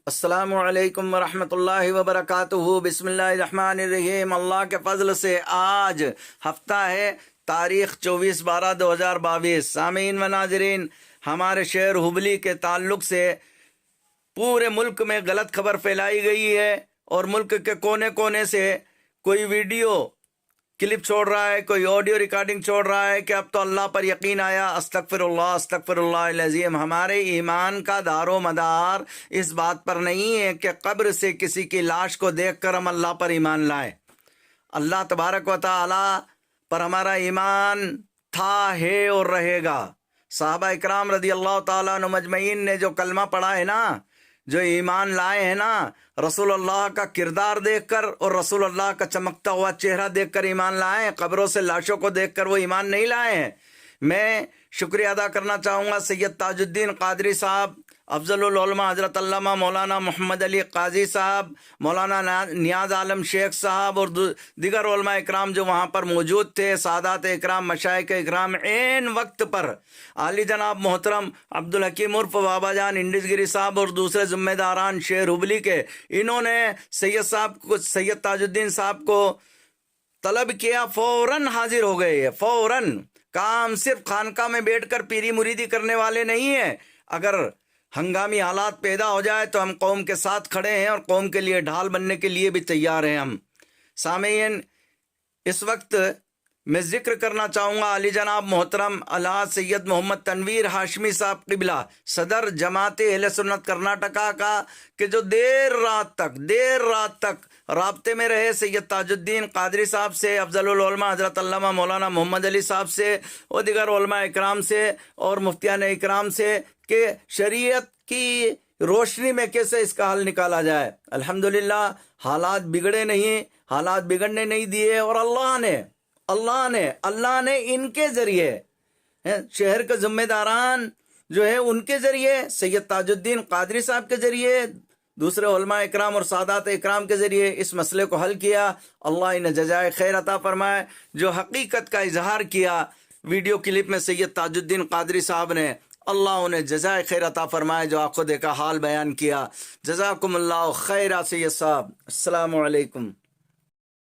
السلام علیکم ورحمۃ اللہ وبرکاتہ۔ بسم اللہ الرحمن الرحیم۔ اللہ کے فضل سے آج ہفتہ ہے، تاریخ 24/12/2022۔ سامعین و ناظرین، ہمارے شہر ہبلی کے تعلق سے پورے ملک میں غلط خبر پھیلائی گئی ہے، اور ملک کے کونے کونے سے کوئی ویڈیو کلپ چھوڑ رہا ہے، کوئی آڈیو ریکارڈنگ چھوڑ رہا ہے کہ اب تو اللہ پر یقین آیا۔ استغفر اللہ العظیم۔ ہمارے ایمان کا دار و مدار اس بات پر نہیں ہے کہ قبر سے کسی کی لاش کو دیکھ کر ہم اللہ پر ایمان لائیں۔ اللہ تبارک و تعالی پر ہمارا ایمان تھا، ہے اور رہے گا۔ صحابہ اکرام رضی اللہ تعالیٰ عنہ مجمعین نے جو کلمہ پڑھا ہے نا، جو ایمان لائے ہیں نا، رسول اللہ کا کردار دیکھ کر اور رسول اللہ کا چمکتا ہوا چہرہ دیکھ کر ایمان لائے ہیں، قبروں سے لاشوں کو دیکھ کر وہ ایمان نہیں لائے ہیں۔ میں شکریہ ادا کرنا چاہوں گا سید تاج الدین قادری صاحب، افضل العلماء حضرت علامہ مولانا محمد علی قاضی صاحب، مولانا نیاز عالم شیخ صاحب اور دیگر علماء اکرام جو وہاں پر موجود تھے، سادات اکرام، مشائخ اکرام، عین وقت پر عالی جناب محترم عبدالحکیم عرف بابا جان انڈس گری صاحب اور دوسرے ذمہ داران شہر ہبلی کے، انہوں نے سید تاج الدین صاحب کو طلب کیا، فوراً حاضر ہو گئے۔ فوراً کام صرف خانقاہ میں بیٹھ کر پیری مریدی کرنے والے نہیں ہیں۔ اگر ہنگامی حالات پیدا ہو جائے تو ہم قوم کے ساتھ کھڑے ہیں اور قوم کے لیے ڈھال بننے کے لیے بھی تیار ہیں ہم۔ سامعین، اس وقت میں ذکر کرنا چاہوں گا علی جناب محترم الحاج سید محمد تنویر ہاشمی صاحب قبلہ، صدر جماعت اہل سنت کرناٹکا کا، کہ جو دیر رات تک رابطے میں رہے سید تاج الدین قادری صاحب سے، افضل العلماء حضرت علامہ مولانا محمد علی صاحب سے اور دیگر علماء اکرام سے اور مفتیان اکرام سے، کہ شریعت کی روشنی میں کیسے اس کا حل نکالا جائے۔ الحمدللہ حالات بگڑے نہیں، حالات بگڑنے نہیں دیے، اور اللہ نے ان کے ذریعے، شہر کے ذمہ داران جو ہے ان کے ذریعے، سید تاج الدین قادری صاحب کے ذریعے، دوسرے علماء اکرام اور سادات اکرام کے ذریعے اس مسئلے کو حل کیا۔ اللہ انہیں جزائے خیر عطا فرمائے۔ جو حقیقت کا اظہار کیا ویڈیو کلپ میں سید تاج الدین قادری صاحب نے، اللہ انہیں جزائے خیر عطا فرمائے۔ جو آنکھوں دیکھا حال بیان کیا، جزاکم اللہ خیر سید صاحب۔ السلام علیکم۔